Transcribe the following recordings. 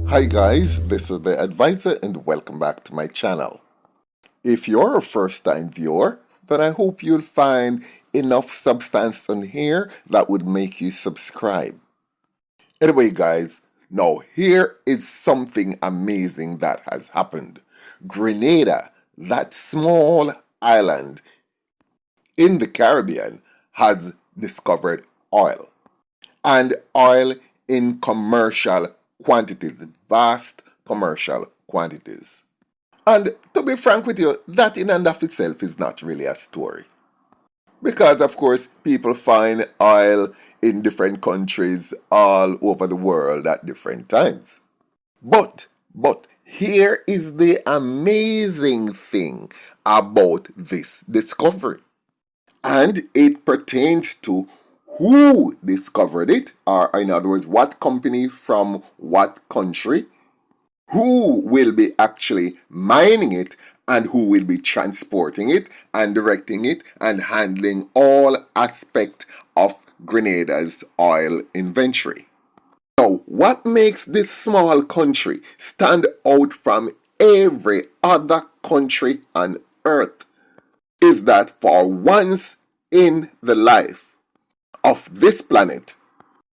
Hi guys, this is the advisor and welcome back to my channel. If you're a first time viewer, then I hope you'll find enough substance on here that would make you subscribe. Anyway guys, now here is something amazing that has happened. Grenada, that small island in the Caribbean, has discovered oil. And oil in commercial quantities, vast commercial quantities. And to be frank with you, that in and of itself is not really a story. Because, of course, people find oil in different countries all over the world at different times. But, here is the amazing thing about this discovery. And it pertains to who discovered it, or in other words, what company from what country, who will be actually mining it, and who will be transporting it and directing it and handling all aspects of Grenada's oil inventory. Now, what makes this small country stand out from every other country on earth is that for once in the life of this planet,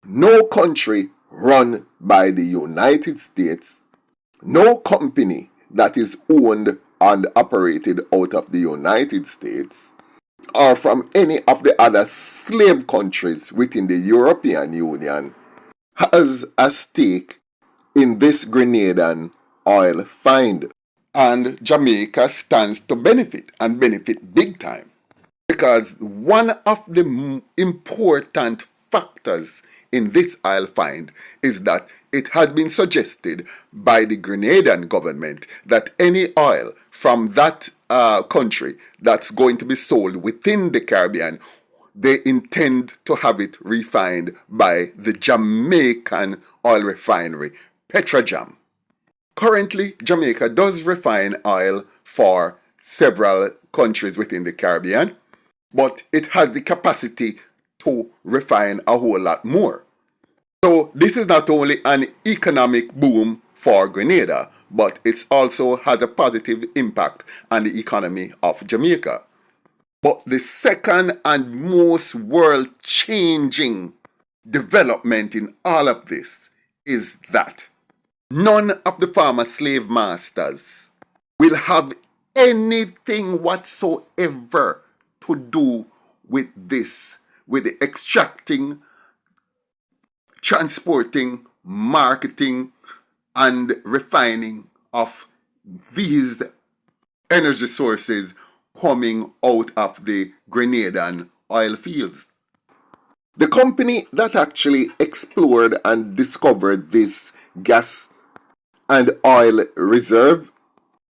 no country run by the United States, no company that is owned and operated out of the United States, or from any of the other slave countries within the European Union, has a stake in this Grenadian oil find. And Jamaica stands to benefit, and benefit big time. Because one of the important factors in this oil find is that it had been suggested by the Grenadian government that any oil from that country that's going to be sold within the Caribbean, they intend to have it refined by the Jamaican oil refinery, Petrojam. Currently, Jamaica does refine oil for several countries within the Caribbean, but it has the capacity to refine a whole lot more. So this is not only an economic boom for Grenada, but it's also had a positive impact on the economy of Jamaica. But the second and most world-changing development in all of this is that none of the former slave masters will have anything whatsoever to do with this, with the extracting, transporting, marketing, and refining of these energy sources coming out of the Grenadian oil fields. The company that actually explored and discovered this gas and oil reserve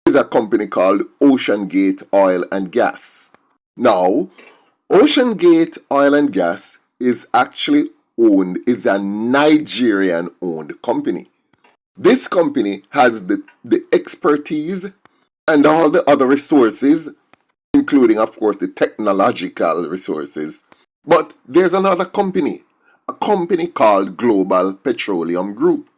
is a company called Ocean Gate Oil and Gas. Now, Ocean Gate Oil and Gas is a Nigerian owned company. This company has the expertise and all the other resources, including, of course, the technological resources. But there's another company, a company called Global Petroleum Group.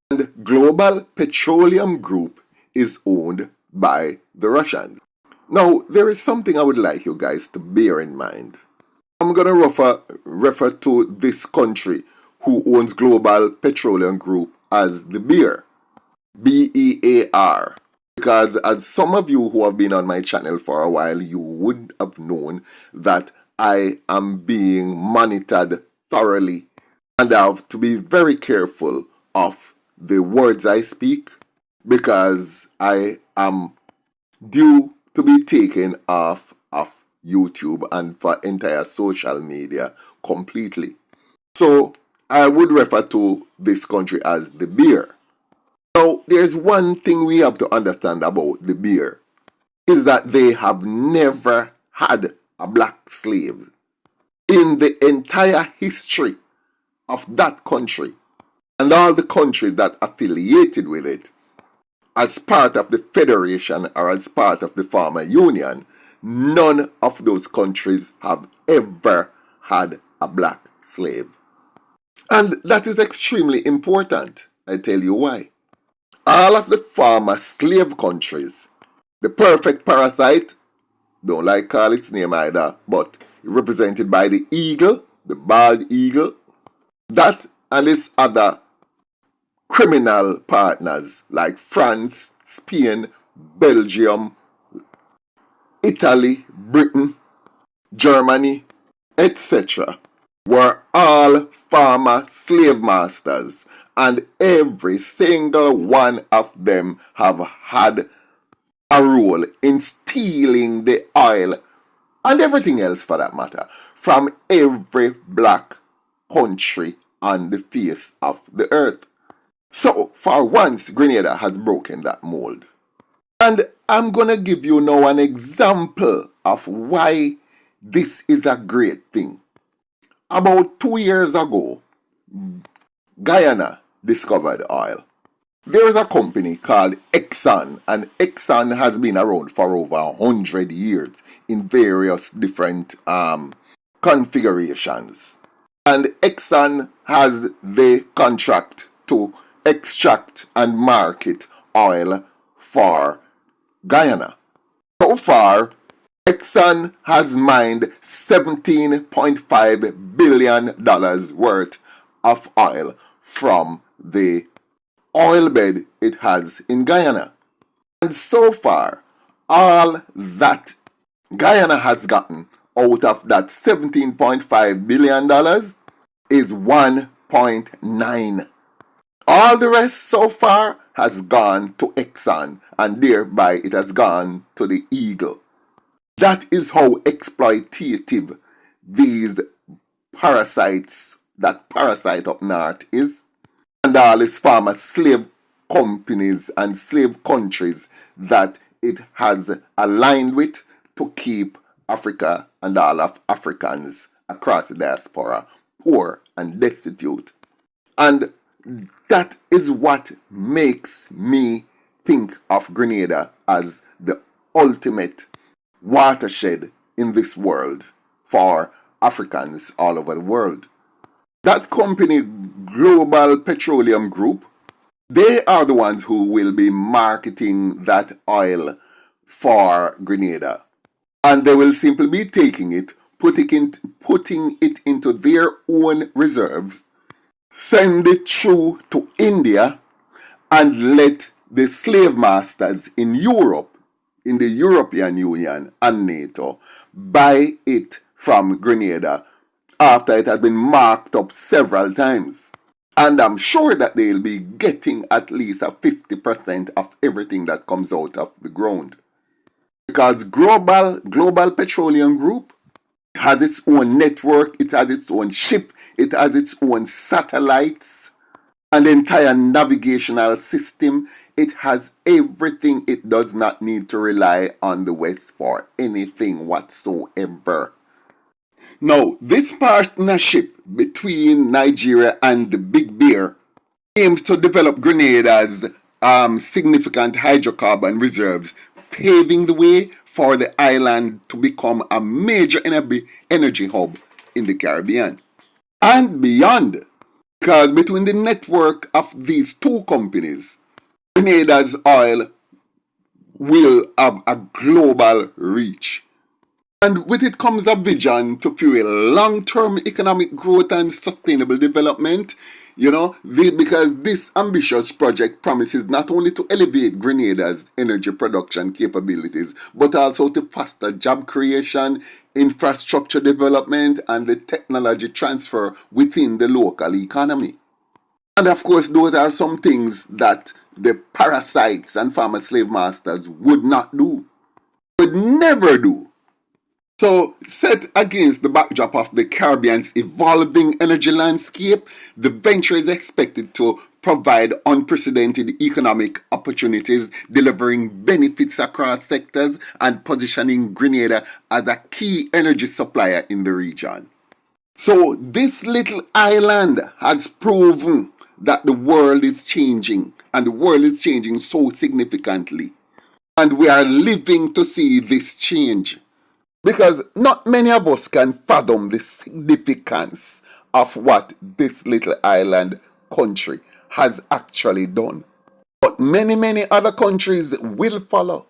And Global Petroleum Group is owned by the Russians. Now, there is something I would like you guys to bear in mind. I'm going to refer to this country who owns Global Petroleum Group as the Bear. BEAR. Because as some of you who have been on my channel for a while, you would have known that I am being monitored thoroughly and I have to be very careful of the words I speak because I am due to be taken off of YouTube and for entire social media completely. So I would refer to this country as the Bear. Now, there's one thing we have to understand about the Bear is that they have never had a black slave in the entire history of that country and all the countries that affiliated with it. As part of the federation or as part of the former union, none of those countries have ever had a black slave. And that is extremely important. I tell you why. all of the former slave countries. The perfect parasite, don't like call its name either, but represented by the eagle, the bald eagle, that and its other criminal partners like France, Spain, Belgium, Italy, Britain, Germany, etc. were all former slave masters, and every single one of them have had a role in stealing the oil and everything else for that matter from every black country on the face of the earth. So, for once, Grenada has broken that mold. And I'm gonna give you now an example of why this is a great thing. About 2 years ago, Guyana discovered oil. There's a company called Exxon, and Exxon has been around for over 100 years in various different configurations. And Exxon has the contract to extract and market oil for Guyana. So far, Exxon has mined $17.5 billion worth of oil from the oil bed it has in Guyana. And so far, all that Guyana has gotten out of that $17.5 billion is 1.9. All the rest so far has gone to Exxon, and thereby it has gone to the eagle. That is how exploitative these parasites, that parasite up north is, and all its former slave companies and slave countries that it has aligned with to keep Africa and all of Africans across the diaspora poor and destitute. And that is what makes me think of Grenada as the ultimate watershed in this world for Africans all over the world. That company, Global Petroleum Group, they are the ones who will be marketing that oil for Grenada. And they will simply be taking it, putting it into their own reserves, send it through to India, and let the slave masters in Europe, in the European Union and NATO, buy it from Grenada after it has been marked up several times. And I'm sure that they'll be getting at least a 50% of everything that comes out of the ground. Because Global Petroleum Group has its own network, it has its own ship, it has its own satellites, an entire navigational system. It has everything. It does not need to rely on the West for anything whatsoever. Now, this partnership between Nigeria and the Big Bear aims to develop Grenada's significant hydrocarbon reserves, paving the way for the island to become a major energy hub in the Caribbean and beyond. Because between the network of these two companies, Grenada's oil will have a global reach. And with it comes a vision to fuel long-term economic growth and sustainable development, because this ambitious project promises not only to elevate Grenada's energy production capabilities, but also to foster job creation, infrastructure development, and the technology transfer within the local economy. And of course, those are some things that the parasites and former slave masters would not do, would never do. So, set against the backdrop of the Caribbean's evolving energy landscape, the venture is expected to provide unprecedented economic opportunities, delivering benefits across sectors and positioning Grenada as a key energy supplier in the region. So, this little island has proven that the world is changing, and the world is changing so significantly. And we are living to see this change. Because not many of us can fathom the significance of what this little island country has actually done. But But many other countries will follow.